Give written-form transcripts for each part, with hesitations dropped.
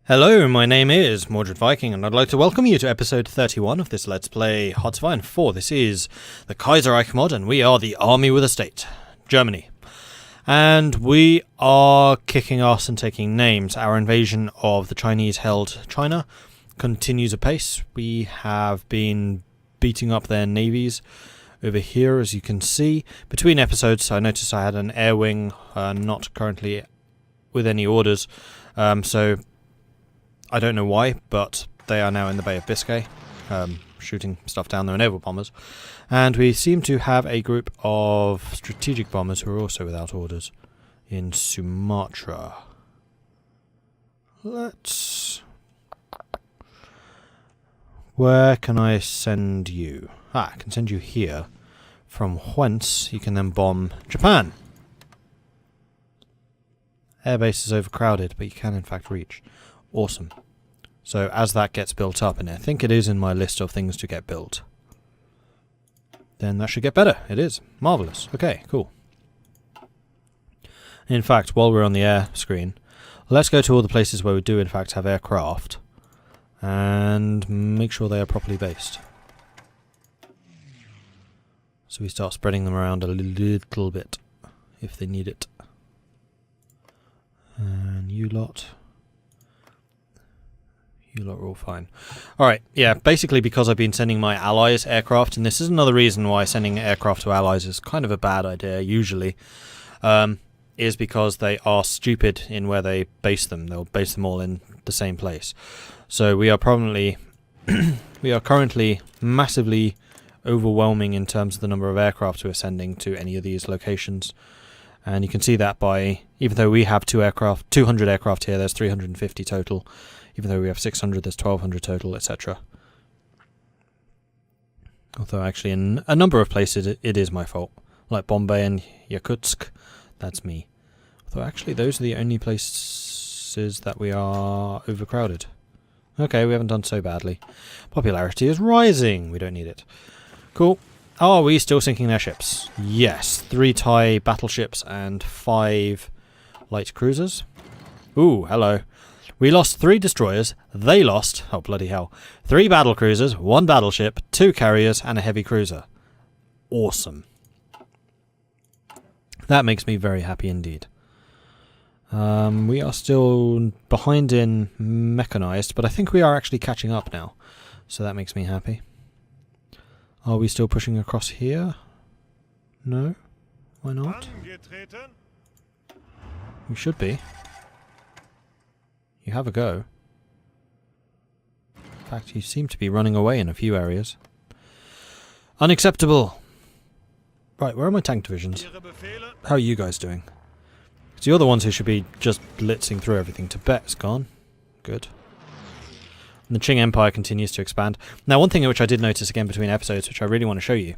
Hello, my name is Mordred Viking, and I'd like to welcome you to episode 31 of this Let's Play Hearts of Iron 4. This is the Kaiserreich mod, and we are the army with a state, Germany. And we are kicking ass and taking names. Our invasion of the Chinese-held China continues apace. We have been beating up their navies over here, as you can see. Between episodes, I noticed I had an air wing, not currently with any orders, so I don't know why, but they are now in the Bay of Biscay, shooting stuff down their naval bombers. And we seem to have a group of strategic bombers who are also without orders in Sumatra. Where can I send you? I can send you here, from whence you can then bomb Japan. Airbase is overcrowded, but you can in fact reach. Awesome. So as that gets built up, and I think it is in my list of things to get built, then that should get better. It is. Marvellous. Okay, cool. In fact, while we're on the air screen, let's go to all the places where we do in fact have aircraft and make sure they are properly based. So we start spreading them around a little bit if they need it. And you lot are all fine. Alright, yeah, basically because I've been sending my allies aircraft, and this is another reason why sending aircraft to allies is kind of a bad idea, usually, is because they are stupid in where they base them. They'll base them all in the same place. So we are currently massively overwhelming in terms of the number of aircraft we're sending to any of these locations. And you can see that by, even though we have 200 aircraft here, there's 350 total. Even though we have 600, there's 1200 total, etc. Although actually in a number of places it is my fault. Like Bombay and Yakutsk, that's me. Although actually those are the only places that we are overcrowded. Okay, we haven't done so badly. Popularity is rising. We don't need it. Cool. Are we still sinking their ships? Yes. 3 Thai battleships and 5 light cruisers. Ooh, hello. We lost 3 destroyers, they lost, oh bloody hell, 3 battle cruisers, 1 battleship, 2 carriers, and a heavy cruiser. Awesome. That makes me very happy indeed. We are still behind in mechanized, but I think we are actually catching up now, so that makes me happy. Are we still pushing across here? No? Why not? We should be. You have a go. In fact, you seem to be running away in a few areas. Unacceptable! Right, where are my tank divisions? How are you guys doing? Because you're the ones who should be just blitzing through everything. Tibet's gone. Good. And the Qing Empire continues to expand. Now, one thing which I did notice again between episodes, which I really want to show you,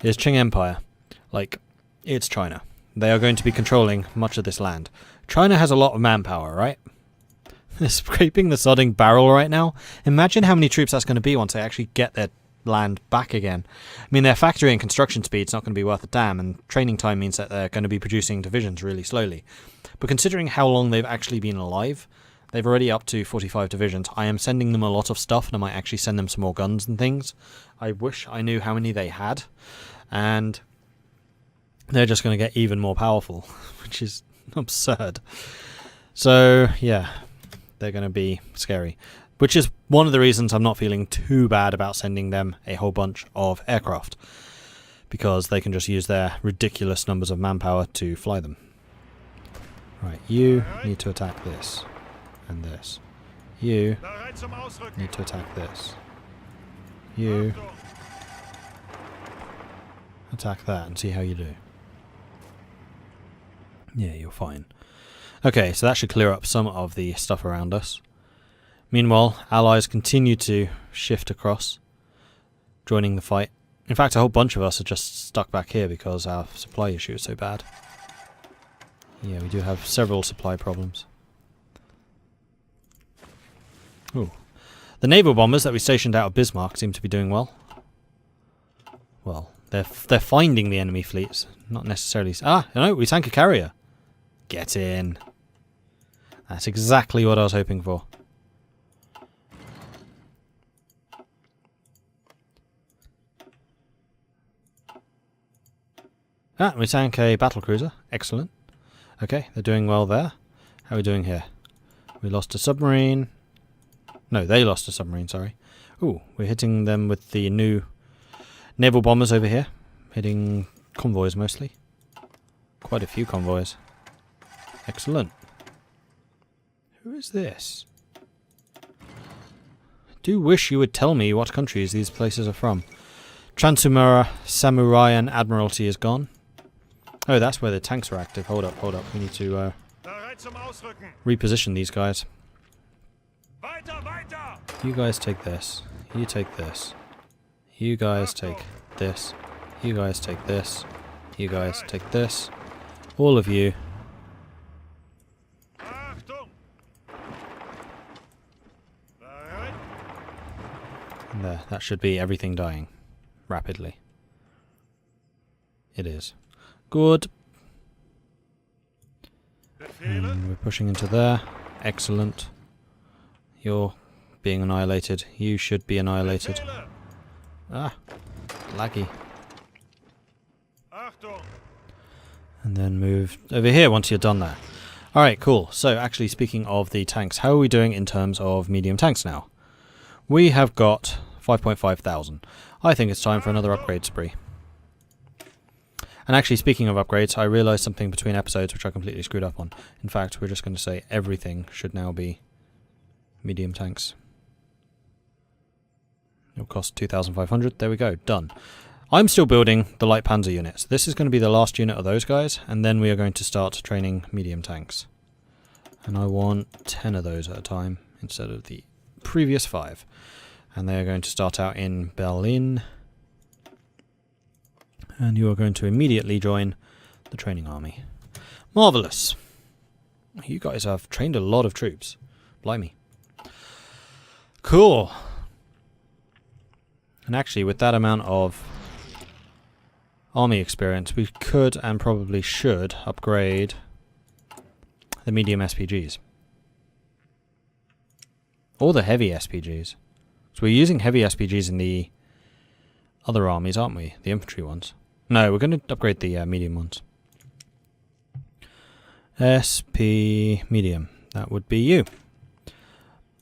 is Qing Empire. Like, it's China. They are going to be controlling much of this land. China has a lot of manpower, right? They're scraping the sodding barrel right now. Imagine how many troops that's going to be once they actually get their land back again. I mean, their factory and construction speed's not going to be worth a damn, and training time means that they're going to be producing divisions really slowly. But considering how long they've actually been alive, they've already up to 45 divisions. I am sending them a lot of stuff, and I might actually send them some more guns and things. I wish I knew how many they had, and they're just going to get even more powerful, which is absurd. So, yeah. They're going to be scary. Which is one of the reasons I'm not feeling too bad about sending them a whole bunch of aircraft. Because they can just use their ridiculous numbers of manpower to fly them. Right, you need to attack this. And this. You need to attack this. You attack that and see how you do. Yeah, you're fine. Okay, so that should clear up some of the stuff around us. Meanwhile, allies continue to shift across, joining the fight. In fact, a whole bunch of us are just stuck back here because our supply issue is so bad. Yeah, we do have several supply problems. Ooh. The naval bombers that we stationed out of Bismarck seem to be doing well. Well, they're finding the enemy fleets, not necessarily... Ah, no, we sank a carrier. Get in. That's exactly what I was hoping for. Ah, we sank a battlecruiser. Excellent. Okay, they're doing well there. How are we doing here? We lost a submarine. No, they lost a submarine, sorry. Ooh, we're hitting them with the new naval bombers over here. Hitting convoys mostly. Quite a few convoys. Excellent. Who is this? I do wish you would tell me what countries these places are from. Transumura, Samurai and Admiralty is gone. Oh, that's where the tanks are active. Hold up, hold up. We need to reposition these guys. You guys take this. You take this. You guys take this. You guys take this. You guys take this. All of you. And there, that should be everything dying rapidly. It is. Good. And we're pushing into there. Excellent. You're being annihilated. You should be annihilated. Ah, laggy. And then move over here once you're done there. Alright, cool. So, actually speaking of the tanks, how are we doing in terms of medium tanks now? We have got 5.5 thousand. I think it's time for another upgrade spree. And actually, speaking of upgrades, I realised something between episodes which I completely screwed up on. In fact, we're just going to say everything should now be medium tanks. It'll cost 2,500. There we go. Done. I'm still building the light panzer units. This is going to be the last unit of those guys, and then we are going to start training medium tanks. And I want 10 of those at a time instead of the previous 5. And they are going to start out in Berlin. And you are going to immediately join the training army. Marvellous. You guys have trained a lot of troops. Blimey. Cool. And actually, with that amount of army experience, we could and probably should upgrade the medium SPGs. Or the heavy SPGs. So we're using heavy SPGs in the other armies, aren't we? The infantry ones. No, we're going to upgrade the medium ones. SP medium. That would be you.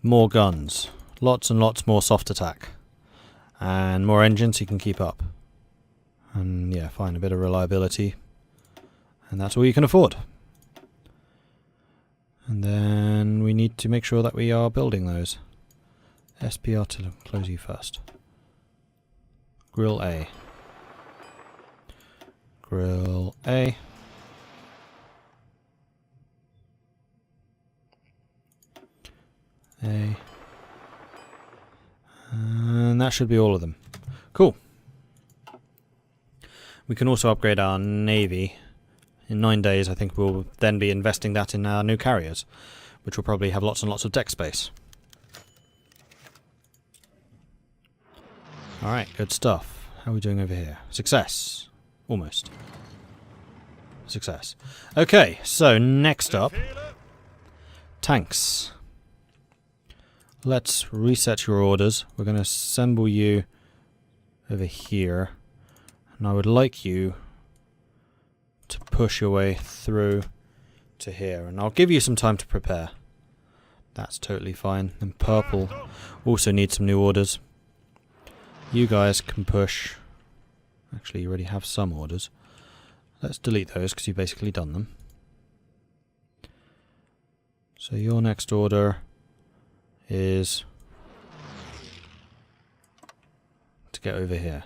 More guns. Lots and lots more soft attack. And more engines so you can keep up. And yeah, fine, a bit of reliability. And that's all you can afford. And then we need to make sure that we are building those. SPR to close you first. Grill A. Grill A. A. And that should be all of them. Cool. We can also upgrade our navy. In 9 days, I think we'll then be investing that in our new carriers, which will probably have lots and lots of deck space. Alright, good stuff. How are we doing over here? Success. Almost. Success. Okay, so next up, tanks. Let's reset your orders. We're going to assemble you over here. And I would like you to push your way through to here. And I'll give you some time to prepare. That's totally fine. And purple also needs some new orders. You guys can push. Actually, you already have some orders. Let's delete those because you've basically done them. So your next order is to get over here.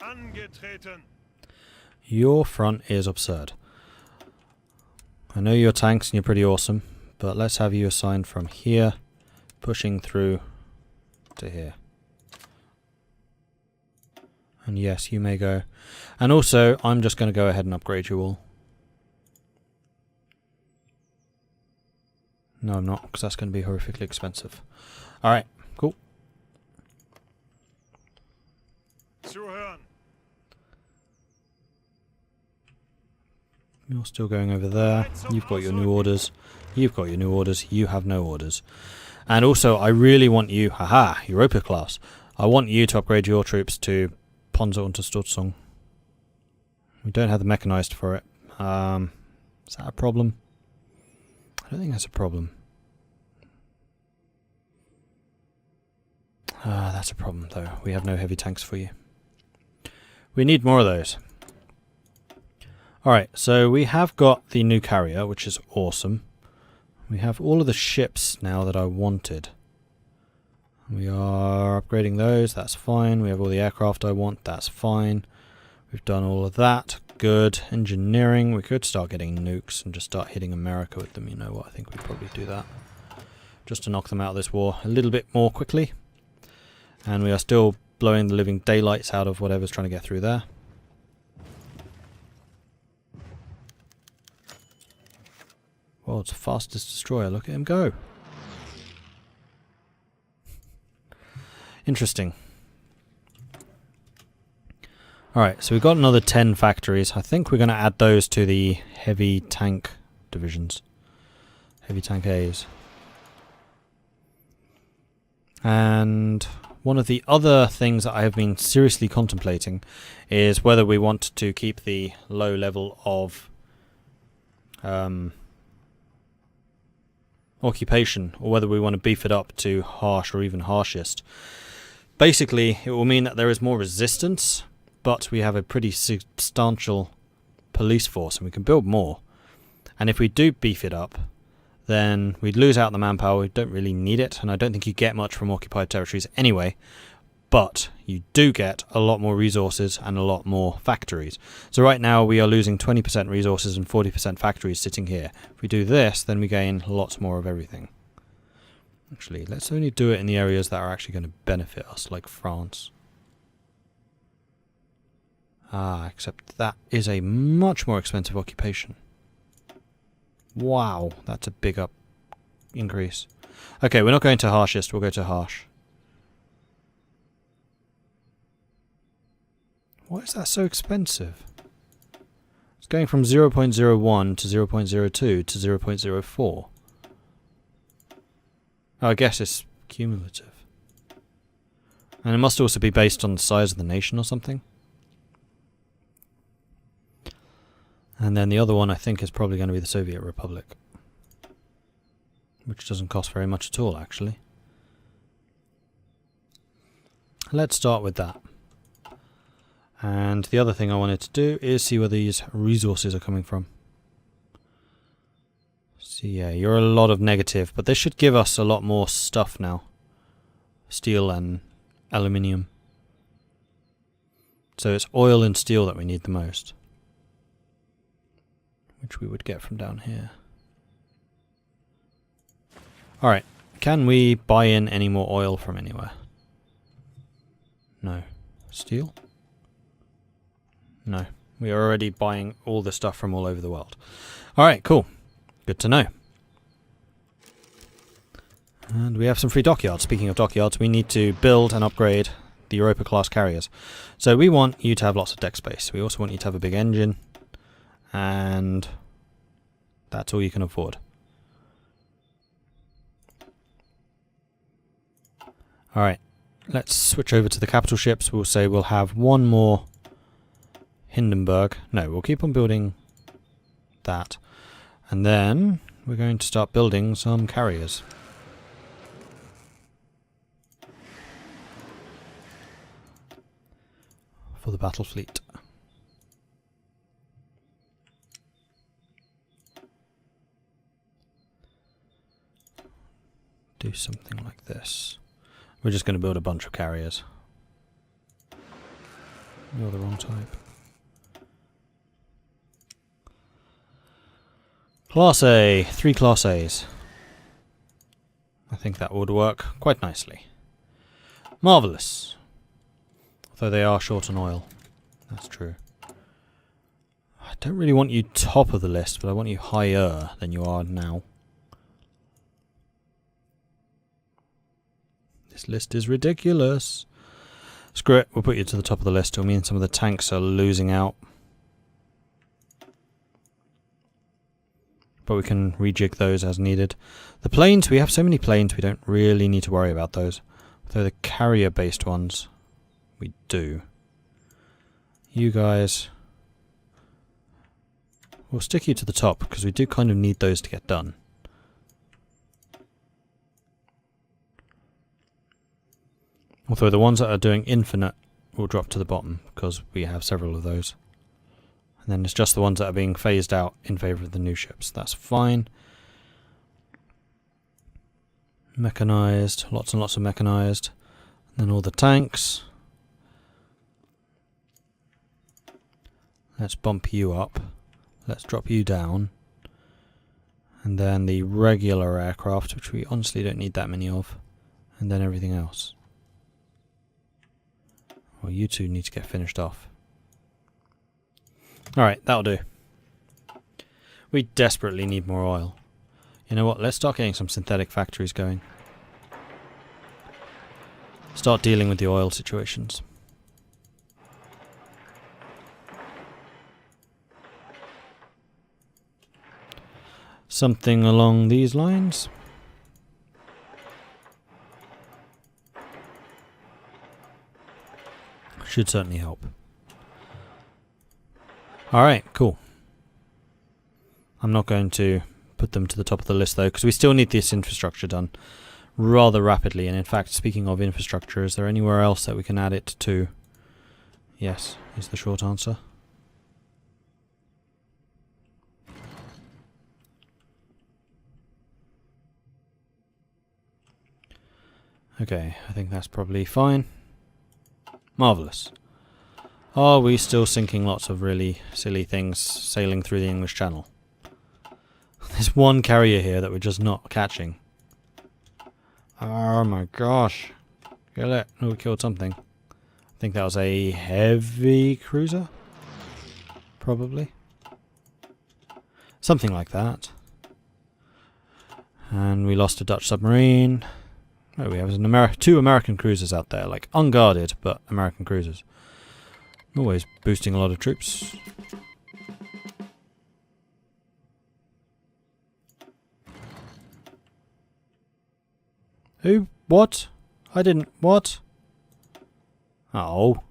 Angetreten. Your front is absurd. I know you're tanks and you're pretty awesome, but let's have you assigned from here, pushing through to here. And yes, you may go. And also, I'm just going to go ahead and upgrade you all. No, I'm not, because that's going to be horrifically expensive. Alright, cool. You're still going over there. You've got your new orders. You've got your new orders. You have no orders. And also, I really want you, haha, Europa class. I want you to upgrade your troops to Panzerunterstützung. We don't have the mechanized for it. Is that a problem? I don't think that's a problem. That's a problem, though. We have no heavy tanks for you. We need more of those. Alright, so we have got the new carrier, which is awesome. We have all of the ships now that I wanted. We are upgrading those, that's fine. We have all the aircraft I want, that's fine. We've done all of that, good. Engineering, we could start getting nukes and just start hitting America with them, you know what, I think we'd probably do that. Just to knock them out of this war a little bit more quickly. And we are still blowing the living daylights out of whatever's trying to get through there. World's fastest destroyer, look at him go. Interesting. Alright, so we've got another 10 factories. I think we're going to add those to the heavy tank divisions. Heavy tank A's. And one of the other things that I have been seriously contemplating is whether we want to keep the low level of occupation, or whether we want to beef it up to harsh or even harshest. Basically, it will mean that there is more resistance, but we have a pretty substantial police force and we can build more. And if we do beef it up, then we'd lose out on the manpower. We don't really need it, and I don't think you get much from occupied territories anyway. But you do get a lot more resources and a lot more factories. So right now we are losing 20% resources and 40% factories sitting here. If we do this, then we gain lots more of everything. Actually, let's only do it in the areas that are actually going to benefit us, like France. Except that is a much more expensive occupation. Wow, that's a big up increase. Okay, we're not going to harshest, we'll go to harsh. Why is that so expensive? It's going from 0.01 to 0.02 to 0.04. Oh, I guess it's cumulative. And it must also be based on the size of the nation or something. And then the other one I think is probably going to be the Soviet Republic. Which doesn't cost very much at all, actually. Let's start with that. And the other thing I wanted to do is see where these resources are coming from. So yeah, you're a lot of negative, but this should give us a lot more stuff now. Steel and aluminium. So it's oil and steel that we need the most. Which we would get from down here. Alright, can we buy in any more oil from anywhere? No. Steel? No. We are already buying all the stuff from all over the world. Alright, cool. Good to know. And we have some free dockyards. Speaking of dockyards, we need to build and upgrade the Europa class carriers. So we want you to have lots of deck space. We also want you to have a big engine. And that's all you can afford. Alright, let's switch over to the capital ships. We'll say we'll have one more Hindenburg. No, we'll keep on building that. And then we're going to start building some carriers. For the battle fleet. Do something like this. We're just going to build a bunch of carriers. You're the wrong type. Class A. 3 Class A's. I think that would work quite nicely. Marvellous. Although they are short on oil. That's true. I don't really want you top of the list, but I want you higher than you are now. This list is ridiculous. Screw it, we'll put you to the top of the list. It'll mean some of the tanks are losing out. but we can rejig those as needed. The planes, we have so many planes, we don't really need to worry about those. Though the carrier-based ones, we do. You guys, we'll stick you to the top, because we do kind of need those to get done. Although the ones that are doing infinite will drop to the bottom, because we have several of those. And then it's just the ones that are being phased out in favour of the new ships. That's fine. Mechanized, lots and lots of mechanized. And then all the tanks. Let's bump you up. Let's drop you down. And then the regular aircraft, which we honestly don't need that many of. And then everything else. Well, you two need to get finished off. Alright, that'll do. We desperately need more oil. You know what, let's start getting some synthetic factories going. Start dealing with the oil situations. Something along these lines. Should certainly help. Alright, cool. I'm not going to put them to the top of the list though, because we still need this infrastructure done rather rapidly. And in fact, speaking of infrastructure, is there anywhere else that we can add it to? Yes, is the short answer. Okay, I think that's probably fine. Marvellous. Are we still sinking lots of really silly things sailing through the English Channel? There's one carrier here that we're just not catching. Oh my gosh. Kill it. Oh, we killed something. I think that was a heavy cruiser? Probably. Something like that. And we lost a Dutch submarine. Oh, we have two American cruisers out there, like unguarded, but American cruisers. Always boosting a lot of troops. Who? What? I didn't... What? Oh.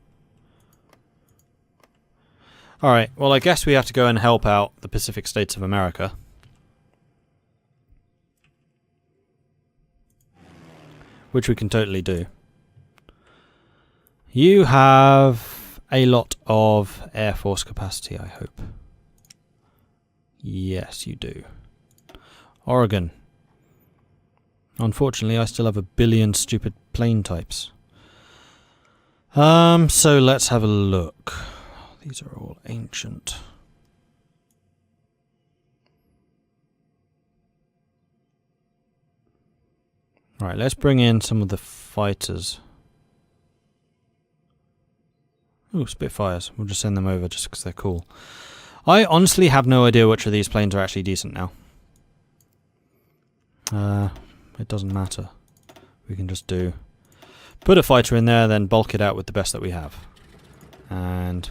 Alright, well I guess we have to go and help out the Pacific States of America. Which we can totally do. You have a lot of Air Force capacity, I hope. Yes, you do. Oregon. Unfortunately, I still have a billion stupid plane types. So let's have a look. These are all ancient. Right, let's bring in some of the fighters. Ooh, Spitfires. We'll just send them over just because they're cool. I honestly have no idea which of these planes are actually decent now. It doesn't matter. We can just put a fighter in there, then bulk it out with the best that we have. And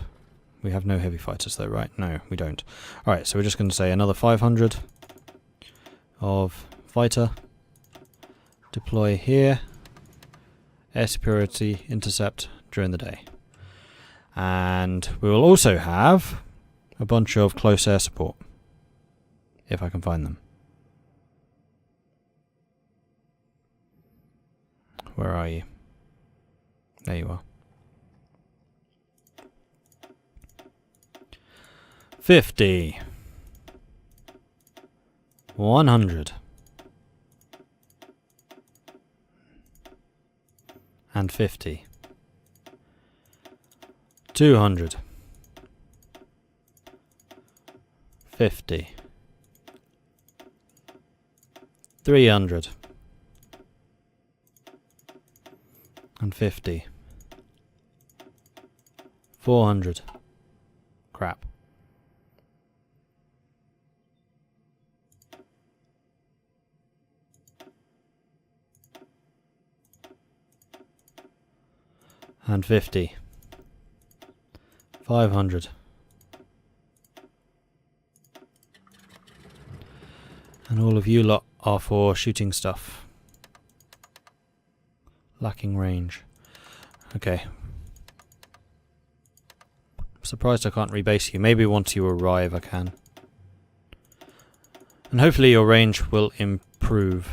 we have no heavy fighters though, right? No, we don't. Alright, so we're just going to say another 500 of fighter. Deploy here. Air superiority, intercept during the day. And we will also have a bunch of close air support. If I can find them. Where are you? There you are. 50. 100. And 50. 200. 50. 300. And 50. 400. Crap. And 50. 500. And all of you lot are for shooting stuff. Lacking range. Okay. I'm surprised I can't rebase you. Maybe once you arrive I can. And hopefully your range will improve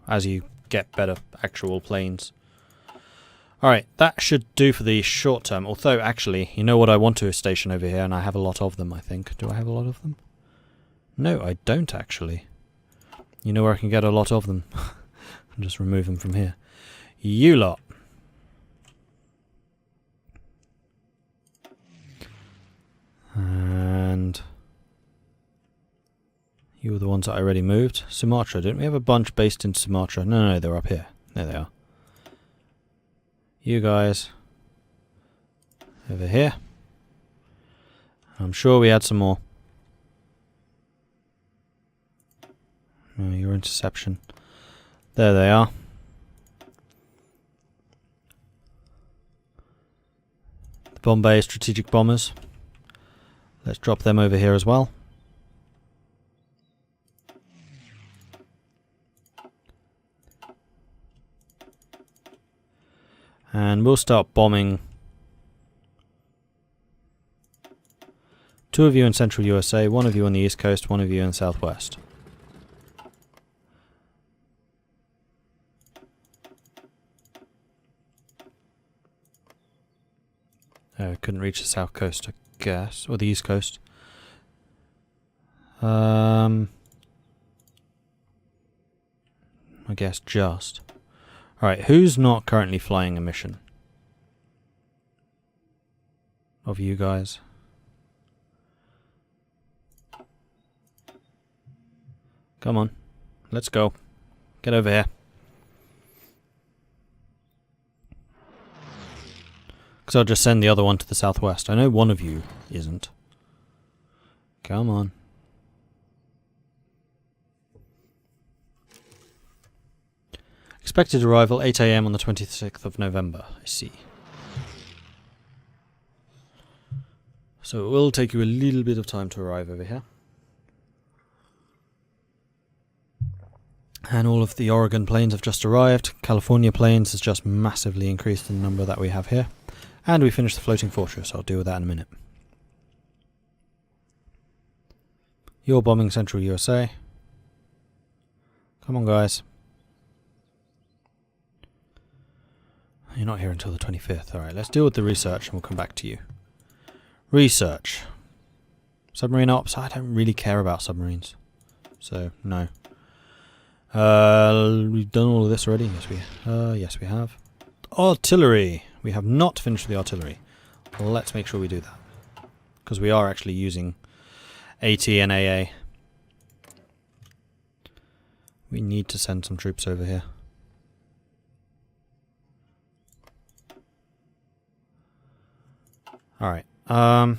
as you get better actual planes. Alright, that should do for the short term. Although, actually, you know what I want to station over here, and I have a lot of them, I think. Do I have a lot of them? No, I don't, actually. You know where I can get a lot of them? I'll just remove them from here. You lot. And you were the ones that I already moved. Sumatra, didn't we have a bunch based in Sumatra? No, they're up here. There they are. You guys over here. I'm sure we had some more. Oh, your interception. There they are. The Bombay strategic bombers. Let's drop them over here as well. And we'll start bombing 2 of you in central USA, 1 of you on the east coast, 1 of you in the southwest. Couldn't reach the south coast, I guess, or the east coast. I guess just. Alright, who's not currently flying a mission? Of you guys. Come on, let's go. Get over here. Because I'll just send the other one to the southwest. I know one of you isn't. Come on. Expected arrival 8 AM on the 26th of November. I see. So it will take you a little bit of time to arrive over here. And all of the Oregon planes have just arrived. California planes has just massively increased in the number that we have here. And we finished the floating fortress. I'll deal with that in a minute. You're bombing central USA. Come on, guys. You're not here until the 25th. Alright, let's deal with the research and we'll come back to you. Research. Submarine ops. I don't really care about submarines. So, no. We've done all of this already. Yes, we have. Artillery. We have not finished the artillery. Let's make sure we do that. Because we are actually using AT and AA. We need to send some troops over here. Alright, how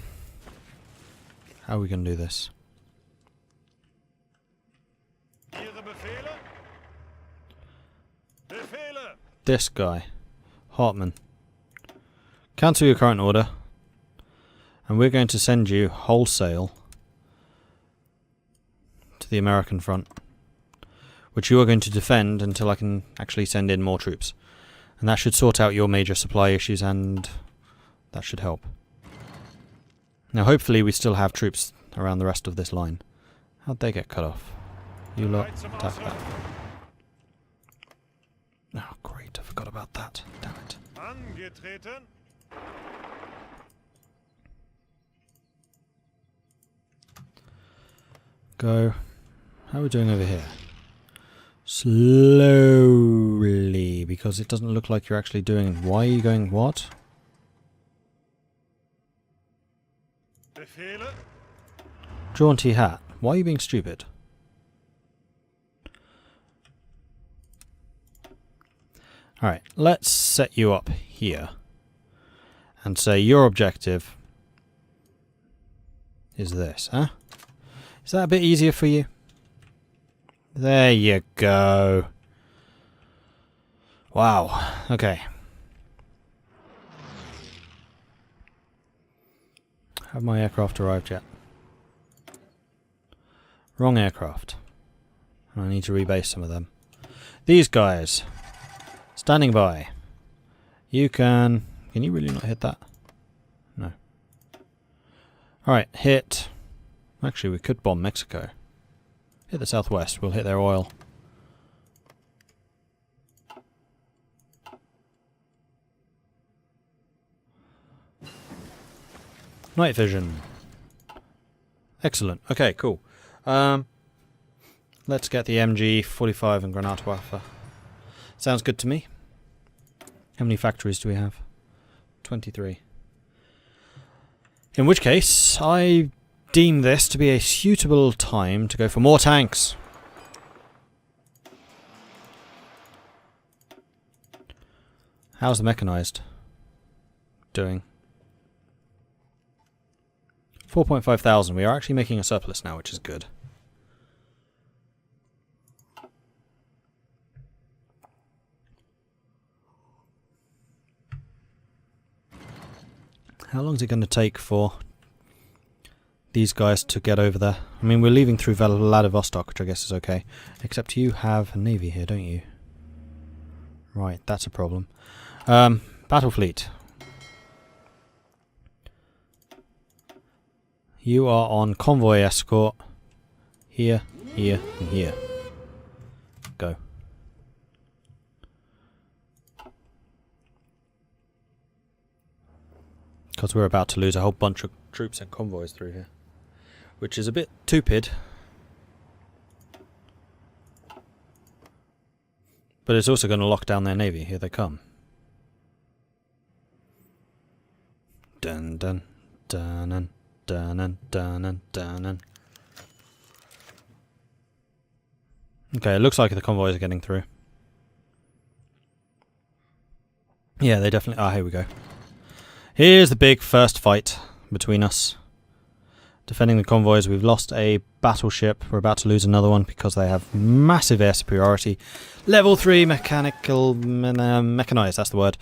are we going to do this? This guy, Hartmann. Cancel your current order. And we're going to send you wholesale to the American front. Which you are going to defend until I can actually send in more troops. And that should sort out your major supply issues and that should help. Now hopefully we still have troops around the rest of this line. How'd they get cut off? You lot, attack that. Oh great, I forgot about that. Damn it. Go. How are we doing over here? Slowly, because it doesn't look like you're actually doing it. Why are you going what? Jaunty hat. Why are you being stupid? Alright, let's set you up here. And say your objective is this, huh? Is that a bit easier for you? There you go. Wow, okay. Have my aircraft arrived yet? Wrong aircraft. I need to rebase some of them. These guys. Standing by. You can... Can you really not hit that? No. Alright, hit... Actually, we could bomb Mexico. Hit the southwest. We'll hit their oil. Night vision. Excellent. Okay, cool. Let's get the MG45 and Granatwerfer. Sounds good to me. How many factories do we have? 23. In which case, I deem this to be a suitable time to go for more tanks. How's the mechanized doing? 4.5 thousand. We are actually making a surplus now, which is good. How long is it going to take for these guys to get over there? I mean, we're leaving through Vladivostok, which I guess is okay. Except you have a navy here, don't you? Right, that's a problem. Battle fleet. You are on convoy escort. Here, here, and here. Go. Because we're about to lose a whole bunch of troops and convoys through here. Which is a bit stupid. But it's also going to lock down their navy. Here they come. Dun dun dun dun dun dun dun dun. Okay, it looks like the convoys are getting through. Yeah, they definitely... Ah, here we go. Here's the big first fight between us. Defending the convoys, we've lost a battleship. We're about to lose another one because they have massive air superiority. Level 3 mechanized, that's the word.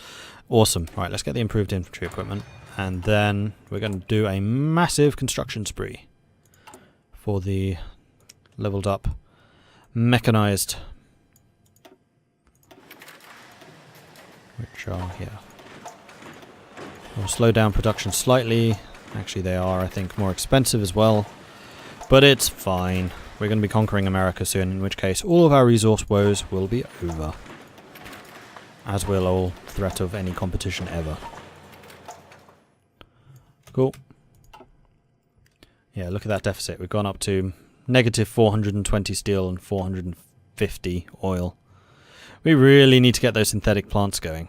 Awesome. Right, let's get the improved infantry equipment. And then we're going to do a massive construction spree for the leveled up mechanized, which are here. We'll slow down production slightly. Actually, they are, I think, more expensive as well. But it's fine. We're going to be conquering America soon, in which case all of our resource woes will be over. As will all threat of any competition ever. Cool. Yeah, look at that deficit. We've gone up to negative 420 steel and 450 oil. We really need to get those synthetic plants going.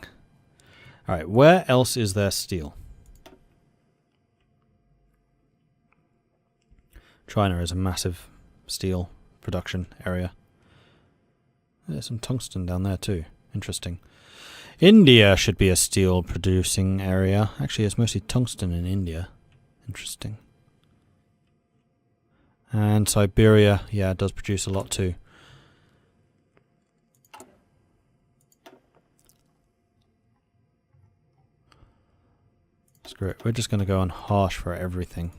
Alright, where else is there steel? China is a massive steel production area. There's some tungsten down there too. Interesting. India should be a steel producing area. Actually, it's mostly tungsten in India. Interesting. And Siberia, yeah, it does produce a lot too. Screw it, we're just going to go on harsh for everything.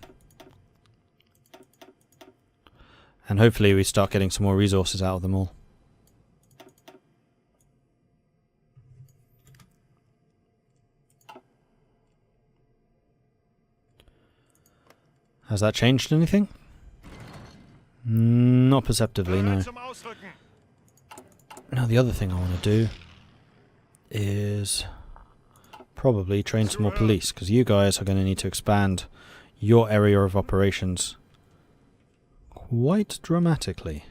And hopefully we start getting some more resources out of them all. Has that changed anything? Not perceptively, no. Now the other thing I want to do is probably train some more police, because you guys are going to need to expand your area of operations quite dramatically.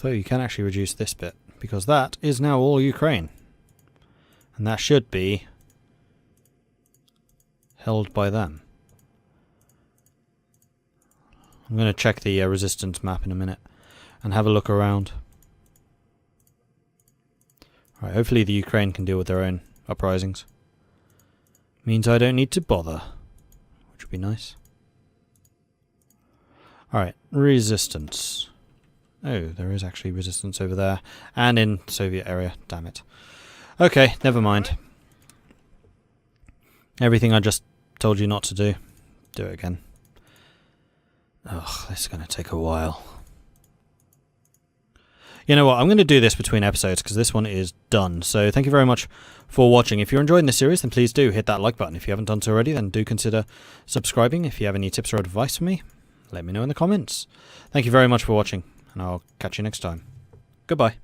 Though you can actually reduce this bit, because that is now all Ukraine. And that should be held by them. I'm going to check the resistance map in a minute and have a look around. Right, hopefully the Ukraine can deal with their own uprisings. Means I don't need to bother, which would be nice. Alright, resistance. Oh, there is actually resistance over there. And in Soviet area, damn it. Okay, never mind. Everything I just told you not to do, do it again. Ugh, this is going to take a while. You know what, I'm going to do this between episodes because this one is done. So thank you very much for watching. If you're enjoying this series, then please do hit that like button. If you haven't done so already, then do consider subscribing. If you have any tips or advice for me, let me know in the comments. Thank you very much for watching, and I'll catch you next time. Goodbye.